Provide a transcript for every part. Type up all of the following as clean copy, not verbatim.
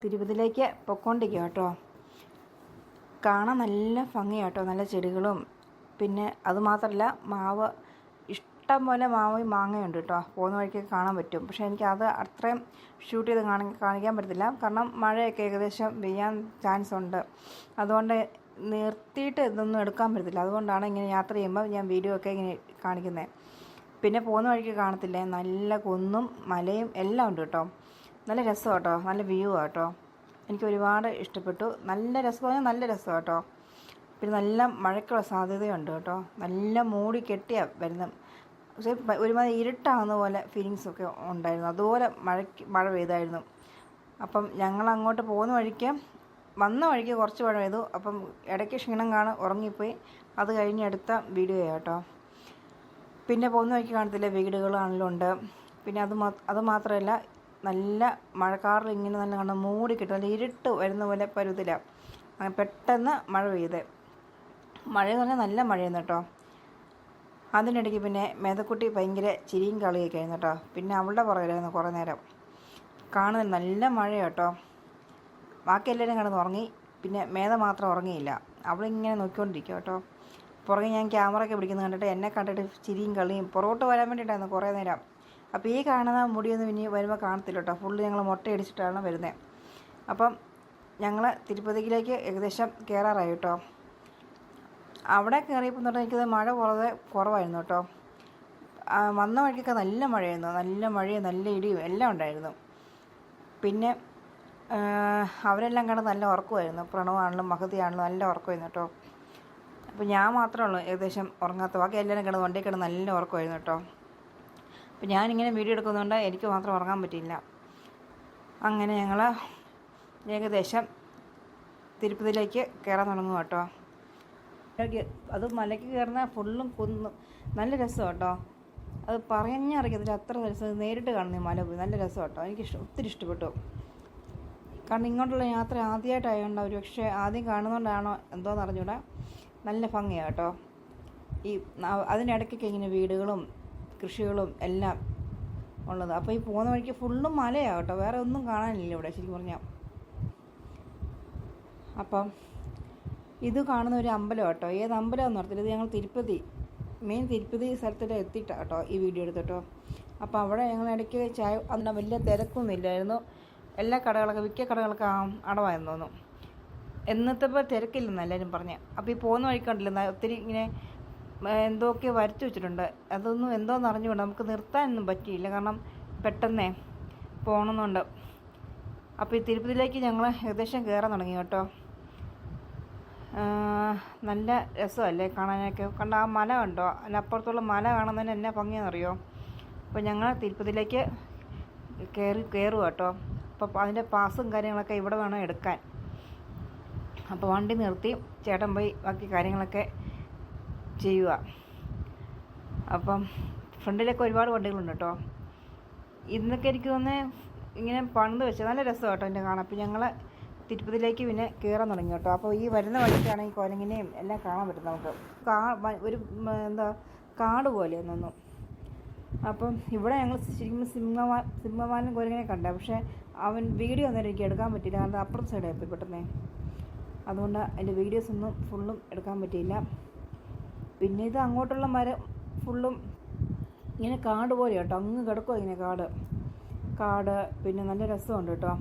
തിരുപ്പതിയിലേക്ക് പൊയ്ക്കൊണ്ടിരിക്കുക കേട്ടോ. കാണാൻ നല്ല ഭംഗിയാണ് കേട്ടോ, നല്ല ചെടികളും. പിന്നെ അതുമാത്രമല്ല മാവ് ഇഷ്ടം പോലെ മാവും മാങ്ങയുണ്ട് കേട്ടോ. പോകുന്ന വഴിക്ക് കാണാൻ പറ്റും. പക്ഷേ എനിക്കത് അത്രയും ഷൂട്ട് ചെയ്ത് കാണിക്കാൻ പറ്റത്തില്ല, കാരണം മഴയൊക്കെ ഏകദേശം പെയ്യാൻ ചാൻസ് ഉണ്ട്. അതുകൊണ്ട് നിർത്തിയിട്ട് ഇതൊന്നും എടുക്കാൻ പറ്റത്തില്ല. അതുകൊണ്ടാണ് ഇങ്ങനെ യാത്ര ചെയ്യുമ്പോൾ ഞാൻ വീഡിയോ ഒക്കെ ഇങ്ങനെ കാണിക്കുന്നത്. പിന്നെ പോകുന്ന വഴിക്ക് കാണത്തില്ലേ, നല്ല കുന്നും മലയും എല്ലാം ഉണ്ട് കേട്ടോ. നല്ല രസം കേട്ടോ, നല്ല വ്യൂ കേട്ടോ. എനിക്ക് ഒരുപാട് ഇഷ്ടപ്പെട്ടു. നല്ല രസമാണ്, നല്ല രസം കേട്ടോ. പിന്നെ നല്ല മഴയ്ക്കുള്ള സാധ്യതയുണ്ട് കേട്ടോ. നല്ല മൂടി കെട്ടിയാണ് വരുന്നത്. പക്ഷേ ഒരുമാതിരി ഇരുട്ടാകുന്ന പോലെ ഫീലിങ്സൊക്കെ ഉണ്ടായിരുന്നു. അതുപോലെ മഴ പെയ്തായിരുന്നു. അപ്പം ഞങ്ങൾ അങ്ങോട്ട് പോകുന്ന വഴിക്ക് വന്ന വഴിക്ക് കുറച്ച് മഴ പെയ്തു. അപ്പം ഇടയ്ക്ക് ക്ഷീണം ഉറങ്ങിപ്പോയി. അത് കഴിഞ്ഞ് എടുത്ത വീഡിയോ കേട്ടോ. പിന്നെ പോകുന്ന വഴിക്ക് കാണത്തില്ല, വീടുകളാണെങ്കിലും ഉണ്ട്. പിന്നെ അത് മാത്രമല്ല, നല്ല മഴക്കാറിൽ ഇങ്ങനെ നല്ല കണ്ട് മൂടി കിട്ടും. നല്ല ഇരുട്ട് വരുന്ന പോലെ പരുവത്തിലാണ്. അങ്ങനെ പെട്ടെന്ന് മഴ പെയ്ത്. മഴയെന്ന് പറഞ്ഞാൽ നല്ല മഴയെന്ന് കേട്ടോ. അതിനിടയ്ക്ക് പിന്നെ മേതക്കുട്ടി ഭയങ്കര ചിരിയും കളിയൊക്കെ ആയിരുന്നു കേട്ടോ. പിന്നെ അവളുടെ പുറകിലായിരുന്നു കുറേ നേരം. കാണുന്നത് നല്ല മഴ കേട്ടോ. ബാക്കി എല്ലാവരും കിടന്ന് ഉറങ്ങി. പിന്നെ മേത മാത്രം ഉറങ്ങിയില്ല. അവളിങ്ങനെ നോക്കിക്കൊണ്ടിരിക്കുക കേട്ടോ. പുറകെ ഞാൻ ക്യാമറയൊക്കെ പിടിക്കുന്നത് കണ്ടിട്ട് എന്നെ കണ്ടിട്ട് ചിരിയും കളിയും പുറകോട്ട് വരാൻ വേണ്ടിയിട്ടായിരുന്നു കുറേ നേരം. അപ്പോൾ ഈ കാണുന്ന മുടിയൊന്നും ഇനി വരുമ്പോൾ കാണത്തില്ല കേട്ടോ. ഫുള്ള് ഞങ്ങൾ മുട്ടയടിച്ചിട്ടാണ് വരുന്നത്. അപ്പം ഞങ്ങൾ തിരുപ്പതിയിലേക്ക് ഏകദേശം കയറാറായി കേട്ടോ. അവിടെ കയറിയപ്പോൾ തൊട്ട് എനിക്കത് മഴ കുറവായിരുന്നു കേട്ടോ. വന്ന വഴിക്കൊക്കെ നല്ല മഴയായിരുന്നു. നല്ല മഴയും നല്ല ഇടിയും എല്ലാം ഉണ്ടായിരുന്നു. പിന്നെ അവരെല്ലാം കണ്ട് നല്ല ഉറക്കമായിരുന്നു. പ്രണവാണെങ്കിലും മഹതിയാണെങ്കിലും നല്ല ഉറക്കമായിരുന്നു കേട്ടോ. അപ്പോൾ ഞാൻ മാത്രമേ ഉള്ളൂ ഏകദേശം ഉറങ്ങാത്ത. ബാക്കി എല്ലാവരും കിടന്ന് വണ്ടി കിടന്ന് നല്ല ഉറക്കമായിരുന്നു കേട്ടോ. അപ്പോൾ ഞാനിങ്ങനെ വീഡിയോ എടുക്കുന്നതുകൊണ്ട് എനിക്ക് മാത്രം ഉറങ്ങാൻ പറ്റിയില്ല. അങ്ങനെ ഞങ്ങൾ ഏകദേശം തിരുപ്പതിയിലേക്ക് കയറാൻ തുടങ്ങും കേട്ടോ. അത് മലയ്ക്ക് കയറുന്ന ഫുള്ളും കുന്നും നല്ല രസം കേട്ടോ. അത് പറഞ്ഞറിയത്തില്ല, അത്ര രസം. നേരിട്ട് കാണുന്ന മല പോയി നല്ല രസം കേട്ടോ. എനിക്ക് ഒത്തിരി ഇഷ്ടപ്പെട്ടു. കാരണം ഇങ്ങോട്ടുള്ള യാത്ര ആദ്യമായിട്ടായതുകൊണ്ട് ഒരു പക്ഷേ ആദ്യം കാണുന്നതുകൊണ്ടാണോ എന്തോന്ന് അറിഞ്ഞൂടാ, നല്ല ഭംഗിയാണ് കേട്ടോ. ഈ അതിനിടയ്ക്കൊക്കെ ഇങ്ങനെ വീടുകളും കൃഷികളും എല്ലാം ഉള്ളത്. അപ്പോൾ ഈ പോകുന്ന വഴിക്ക് ഫുള്ളും മലയാണ് കേട്ടോ. വേറെ ഒന്നും കാണാനില്ല ഇവിടെ ശരിക്കും പറഞ്ഞാൽ. അപ്പം ഇത് കാണുന്ന ഒരു അമ്പലം കേട്ടോ. ഏത് അമ്പലമാണെന്ന് ഓർത്തില്ല. ഇത് ഞങ്ങൾ തിരുപ്പതി സ്ഥലത്തിൽ എത്തിയിട്ടാണ് കേട്ടോ ഈ വീഡിയോ എടുത്തിട്ടോ. അപ്പോൾ അവിടെ ഞങ്ങൾ ഇടയ്ക്ക് ചായ അന്ന് വലിയ തിരക്കൊന്നും ഇല്ലായിരുന്നു. എല്ലാ കടകളൊക്കെ മിക്ക കടകളൊക്കെ അടവായിരുന്നു തോന്നുന്നു. എന്നത്തെ തിരക്കില്ലെന്ന് എല്ലാവരും പറഞ്ഞ്. അപ്പോൾ ഈ പോകുന്ന വഴിക്കണ്ടില്ല ഒത്തിരി ഇങ്ങനെ എന്തൊക്കെ വരച്ചു വെച്ചിട്ടുണ്ട്. അതൊന്നും എന്തോന്ന് അറിഞ്ഞുകൊണ്ട് നമുക്ക് നിർത്താനൊന്നും പറ്റിയില്ല, കാരണം പെട്ടെന്നേ പോകണമെന്നുണ്ട്. അപ്പോൾ ഈ തിരുപ്പതിയിലേക്ക് ഞങ്ങൾ ഏകദേശം കയറാൻ തുടങ്ങി കേട്ടോ. നല്ല രസമല്ലേ കാണാനൊക്കെ. കണ്ട ആ മല കണ്ടോ, അതിനപ്പുറത്തുള്ള മല കാണുന്നതിന് എന്നാ ഭംഗിയാണെന്നറിയോ. അപ്പോൾ ഞങ്ങൾ തിരുപ്പതിയിലേക്ക് കയറുക കേട്ടോ. അപ്പോൾ അതിൻ്റെ പാസും കാര്യങ്ങളൊക്കെ ഇവിടെ വേണം എടുക്കാൻ. അപ്പോൾ വണ്ടി നിർത്തി ചേട്ടൻ പോയി ബാക്കി കാര്യങ്ങളൊക്കെ ചെയ്യുക. അപ്പം ഫ്രണ്ടിലൊക്കെ ഒരുപാട് വണ്ടികളുണ്ട് കേട്ടോ. ഇന്നൊക്കെ എനിക്ക് തോന്നുന്നത് ഇങ്ങനെ പണിത് വെച്ചാൽ നല്ല രസം കേട്ടോ എൻ്റെ കാണാൻ. അപ്പോൾ ഞങ്ങൾ തിരുപ്പതിയിലേക്ക് പിന്നെ കയറാൻ തുടങ്ങി കേട്ടോ. അപ്പോൾ ഈ വരുന്ന വഴിക്കാണ് ഈ കുരങ്ങിനെയും എല്ലാം കാണാൻ പറ്റും നമുക്ക്. ഒരു കാട് പോലെ ഒന്നും. അപ്പം ഇവിടെ ഞങ്ങൾ ശരിക്കും സിംഹവാലൻ കുരങ്ങനെ കണ്ട. പക്ഷേ അവൻ വീഡിയോ ഒന്നും എനിക്ക് എടുക്കാൻ പറ്റിയില്ല, കാരണം അപ്പുറത്തെ സൈഡായി പോയി പെട്ടെന്നേ. അതുകൊണ്ട് അതിൻ്റെ വീഡിയോസ് ഒന്നും ഫുള്ളും എടുക്കാൻ പറ്റിയില്ല. പിന്നെ ഇത് അങ്ങോട്ടുള്ള മരം ഫുള്ളും ഇങ്ങനെ കാട് പോലെ കേട്ടോ. അങ്ങ് കിടക്കുമോ ഇങ്ങനെ കാട്. പിന്നെ നല്ല രസമുണ്ട് കേട്ടോ.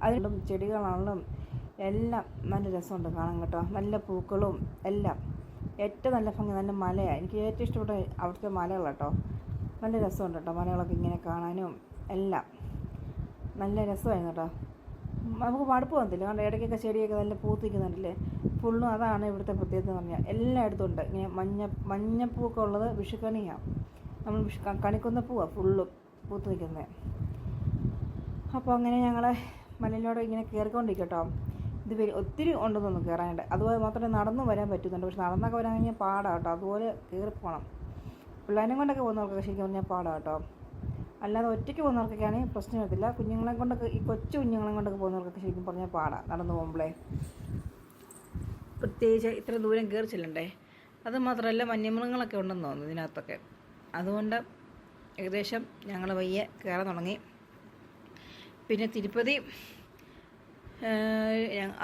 അതിലും ചെടികളാണെങ്കിലും എല്ലാം നല്ല രസമുണ്ട് കാണാൻ കേട്ടോ. നല്ല പൂക്കളും എല്ലാം. ഏറ്റവും നല്ല ഭംഗി നല്ല മലയാണ്. എനിക്ക് ഏറ്റവും ഇഷ്ടപ്പെട്ട അവിടുത്തെ മലകൾ കേട്ടോ. നല്ല രസമുണ്ട് കേട്ടോ. മലകളൊക്കെ ഇങ്ങനെ കാണാനും എല്ലാം നല്ല രസമായിരുന്നു കേട്ടോ. നമുക്ക് മടുപ്പ് വന്നില്ല, കാരണം ഇടയ്ക്കൊക്കെ ചെടിയൊക്കെ നല്ല പൂത്തിക്കുന്നുണ്ടല്ലേ. ഫുള്ളും അതാണ് ഇവിടുത്തെ പ്രത്യേകത എന്ന് പറഞ്ഞാൽ. എല്ലായിടത്തും ഉണ്ട് ഇങ്ങനെ മഞ്ഞപ്പൂവൊക്കെ ഉള്ളത്. വിഷുക്കണിയാണ്, നമ്മൾ കണിക്കുന്ന പൂവാണ് ഫുള്ളും പൂത്ത് നിൽക്കുന്നത്. അപ്പോൾ അങ്ങനെ ഞങ്ങൾ മലയിലൂടെ ഇങ്ങനെ കയറിക്കൊണ്ടിരിക്കട്ടോ. ഇത് ഒത്തിരി ഉണ്ടെന്നൊന്നും കയറാനായിട്ട്. അതുപോലെ മാത്രമേ നടന്നു വരാൻ പറ്റുന്നുണ്ട്. പക്ഷെ നടന്നൊക്കെ വരാൻ കഴിഞ്ഞാൽ പാടാണ് കേട്ടോ. അതുപോലെ കയറിപ്പോകണം. പിള്ളേരെ കൊണ്ടൊക്കെ പോകുന്നവർക്കൊക്കെ ശരിക്കും പറഞ്ഞാൽ പാടാണ് കേട്ടോ. അല്ലാതെ ഒറ്റയ്ക്ക് പോകുന്നവർക്കൊക്കെ ആണെങ്കിൽ പ്രശ്നം വരത്തില്ല. കുഞ്ഞുങ്ങളെ കൊണ്ടൊക്കെ ഈ കൊച്ചു കുഞ്ഞുങ്ങളെ കൊണ്ടൊക്കെ പോകുന്നവർക്കൊക്കെ ശരിക്കും പറഞ്ഞാൽ പാടാണ് നടന്നു പോകുമ്പോഴേ. പ്രത്യേകിച്ച് ഇത്ര ദൂരം കയറി ചെല്ലണ്ടേ. അത് മാത്രമല്ല വന്യമൃഗങ്ങളൊക്കെ ഉണ്ടെന്ന് തോന്നുന്നു ഇതിനകത്തൊക്കെ. അതുകൊണ്ട് ഏകദേശം ഞങ്ങൾ വയ്യെ കയറാൻ തുടങ്ങി. പിന്നെ തിരുപ്പതി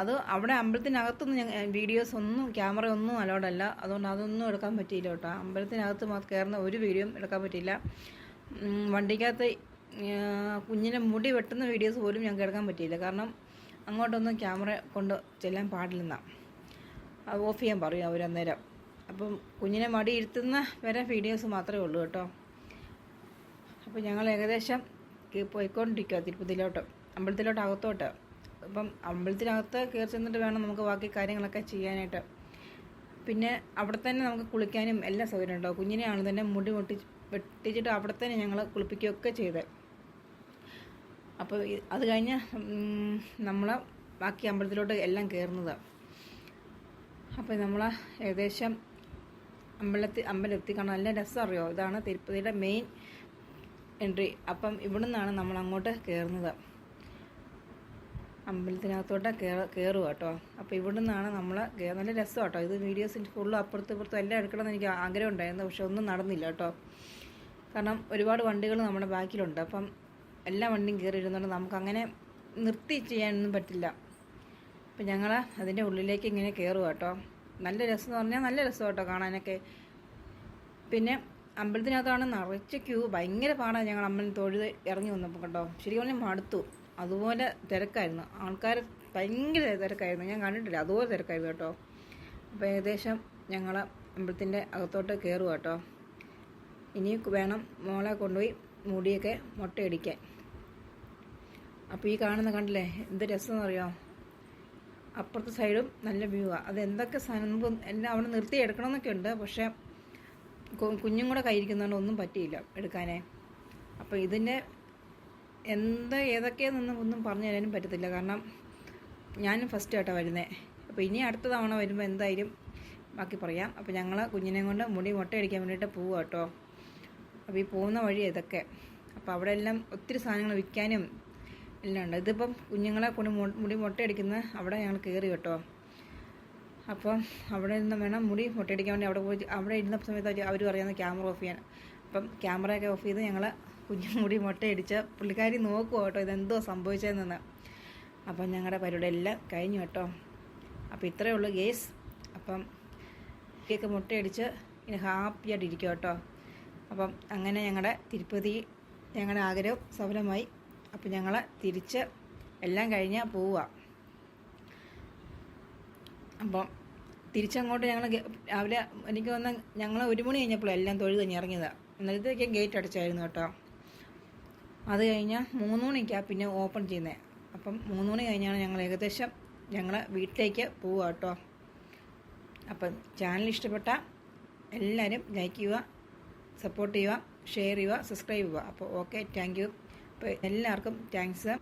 അത് അവിടെ അമ്പലത്തിനകത്തൊന്നും വീഡിയോസ് ഒന്നും ക്യാമറ ഒന്നും അലോഡല്ല. അതുകൊണ്ട് അതൊന്നും എടുക്കാൻ പറ്റിയില്ല കേട്ടോ. അമ്പലത്തിനകത്ത് കയറുന്ന ഒരു വീഡിയോയും എടുക്കാൻ പറ്റിയില്ല. വണ്ടിക്കകത്ത് കുഞ്ഞിനെ മുടി വെട്ടുന്ന വീഡിയോസ് പോലും ഞങ്ങൾക്ക് എടുക്കാൻ പറ്റിയില്ല. കാരണം അങ്ങോട്ടൊന്നും ക്യാമറ കൊണ്ട് ചെല്ലാൻ പാടില്ലെന്നാണ്. അത് ഓഫ് ചെയ്യാൻ പറയും അവരന്നേരം. അപ്പം കുഞ്ഞിനെ മടി ഇരുത്തുന്ന വരെ വീഡിയോസ് മാത്രമേ ഉള്ളൂ കേട്ടോ. അപ്പോൾ ഞങ്ങൾ ഏകദേശം പോയിക്കൊണ്ടിരിക്കുക തിരുപ്പതിയിലോട്ട്, അമ്പലത്തിലോട്ട് അകത്തോട്ട്. അപ്പം അമ്പലത്തിനകത്ത് കയറി ചെന്നിട്ട് വേണം നമുക്ക് ബാക്കി കാര്യങ്ങളൊക്കെ ചെയ്യാനായിട്ട്. പിന്നെ അവിടെ തന്നെ നമുക്ക് കുളിക്കാനും എല്ലാ സൗകര്യം ഉണ്ടാവും. കുഞ്ഞിനെയാണ് തന്നെ മുടി വെട്ടിച്ചിട്ട് അവിടെ തന്നെ ഞങ്ങൾ കുളിപ്പിക്കുകയൊക്കെ ചെയ്തത്. അപ്പോൾ അത് കഴിഞ്ഞ് നമ്മൾ ബാക്കി അമ്പലത്തിലോട്ട് എല്ലാം കയറുന്നത്. അപ്പോൾ നമ്മൾ ഏകദേശം അമ്പലത്തി കാണാൻ നല്ല രസം അറിയോ. ഇതാണ് തിരുപ്പതിയുടെ മെയിൻ എൻട്രി. അപ്പം ഇവിടെ നിന്നാണ് നമ്മൾ അങ്ങോട്ട് കയറുന്നത്, അമ്പലത്തിനകത്തോട്ട് കയറുക കേട്ടോ. അപ്പോൾ ഇവിടെ നിന്നാണ് നമ്മൾ നല്ല രസം കേട്ടോ. ഇത് വീഡിയോസിൻ്റെ ഫുള്ളും അപ്പുറത്തും ഇപ്പുറത്തും എല്ലാം എടുക്കണമെന്ന് എനിക്ക് ആഗ്രഹം ഉണ്ടായിരുന്നു. പക്ഷെ ഒന്നും നടന്നില്ല കേട്ടോ. കാരണം ഒരുപാട് വണ്ടികൾ നമ്മുടെ ബാക്കിലുണ്ട്. അപ്പം എല്ലാ വണ്ടിയും കയറി ഇരുന്നുകൊണ്ട് നമുക്കങ്ങനെ നിർത്തി ചെയ്യാനൊന്നും പറ്റില്ല. അപ്പം ഞങ്ങൾ അതിൻ്റെ ഉള്ളിലേക്ക് ഇങ്ങനെ കയറുക കേട്ടോ. നല്ല രസം എന്ന് പറഞ്ഞാൽ നല്ല രസം കേട്ടോ കാണാനൊക്കെ. പിന്നെ അമ്പലത്തിനകത്താണ് നിറച്ച് ക്യൂ, ഭയങ്കര പാടാണ്. ഞങ്ങൾ അമ്പലം തൊഴുത് ഇറങ്ങി വന്നപ്പോൾ കേട്ടോ. ശരിക്കും പറഞ്ഞാൽ മടുത്തു. അതുപോലെ തിരക്കായിരുന്നു, ആൾക്കാർ ഭയങ്കര തിരക്കായിരുന്നു. ഞാൻ കണ്ടിട്ടില്ല അതുപോലെ തിരക്കായിരുന്നു കേട്ടോ. അപ്പോൾ ഏകദേശം ഞങ്ങൾ അമ്പലത്തിൻ്റെ അകത്തോട്ട് കയറുക കേട്ടോ. ഇനി വേണം മോളെ കൊണ്ടുപോയി മുടിയൊക്കെ മുട്ടയടിക്കാൻ. അപ്പോൾ ഈ കാണുന്ന കണ്ടില്ലേ എന്ത് രസമെന്ന് അറിയാം. അപ്പുറത്തെ സൈഡും നല്ല വ്യൂ ആണ്. അത് എന്തൊക്കെ സാധനം നമുക്ക് എല്ലാം അവിടെ നിർത്തി എടുക്കണമെന്നൊക്കെ ഉണ്ട്. പക്ഷേ കുഞ്ഞും കൂടെ കയ്യിരിക്കുന്നതുകൊണ്ട് ഒന്നും പറ്റിയില്ല എടുക്കാനേ. അപ്പോൾ ഇതിൻ്റെ ഏതൊക്കെയാണെന്നൊന്നും ഒന്നും പറഞ്ഞു തരാനും പറ്റത്തില്ല. കാരണം ഞാനും ഫസ്റ്റ് ആയിട്ടാണ് വരുന്നത്. അപ്പോൾ ഇനി അടുത്ത തവണ വരുമ്പോൾ എന്തായാലും ബാക്കി പറയാം. അപ്പോൾ ഞങ്ങൾ കുഞ്ഞിനെ കൊണ്ട് മുടി മുട്ടയടിക്കാൻ വേണ്ടിയിട്ട് പോവുക കേട്ടോ. അപ്പോൾ ഈ പോകുന്ന വഴി ഇതൊക്കെ. അപ്പോൾ അവിടെ എല്ലാം ഒത്തിരി സാധനങ്ങൾ വിൽക്കാനും എല്ലാം ഉണ്ട്. ഇതിപ്പം കുഞ്ഞുങ്ങളെ കൊണ്ട് മുടി മുട്ടയടിക്കുന്ന അവിടെ ഞങ്ങൾ കയറി കേട്ടോ. അപ്പം അവിടെ നിന്ന് വേണം മുടി മുട്ടയടിക്കാൻ വേണ്ടി അവിടെ ഇരുന്ന സമയത്ത് അവർ പറയുന്നത് ക്യാമറ ഓഫ് ചെയ്യാൻ. അപ്പം ക്യാമറയൊക്കെ ഓഫ് ചെയ്ത് ഞങ്ങൾ കുഞ്ഞുമുടി മുട്ടയടിച്ച് പുള്ളിക്കാരി നോക്കുക കേട്ടോ ഇതെന്തോ സംഭവിച്ചതെന്ന്. അപ്പം ഞങ്ങളുടെ പരിപാടി എല്ലാം കഴിഞ്ഞു കേട്ടോ. അപ്പോൾ ഇത്രയേ ഉള്ളൂ ഗേസ്. അപ്പം കേക്ക് മുട്ടയടിച്ച് ഇനി ഹാപ്പിയായിട്ട് ഇരിക്കുക കേട്ടോ. അപ്പം അങ്ങനെ ഞങ്ങളുടെ തിരുപ്പതി ഞങ്ങളുടെ ആഗ്രഹം സഫലമായി. അപ്പം ഞങ്ങൾ തിരിച്ച് എല്ലാം കഴിഞ്ഞാൽ പോവുക. അപ്പം തിരിച്ചങ്ങോട്ട് ഞങ്ങൾ രാവിലെ എനിക്ക് വന്ന ഞങ്ങൾ 1 മണി കഴിഞ്ഞപ്പോഴും എല്ലാം തൊഴുത് കഴിഞ്ഞ് ഇറങ്ങിയത്. ഇന്നലത്തേക്ക് ഗേറ്റ് അടച്ചായിരുന്നു കേട്ടോ. അത് കഴിഞ്ഞാൽ 3 മണിക്കാണ് പിന്നെ ഓപ്പൺ ചെയ്യുന്നത്. അപ്പം 3 മണി കഴിഞ്ഞാണ് ഞങ്ങൾ ഏകദേശം വീട്ടിലേക്ക് പോവുക കേട്ടോ. അപ്പം ചാനൽ ഇഷ്ടപ്പെട്ട എല്ലാവരും ലൈക്ക് ചെയ്യുക, സപ്പോർട്ട് ചെയ്യുക, ഷെയർ ചെയ്യുക, സബ്സ്ക്രൈബ് ചെയ്യുക. അപ്പോൾ ഓക്കെ, താങ്ക് യു. അപ്പോൾ എല്ലാവർക്കും താങ്ക്സ്.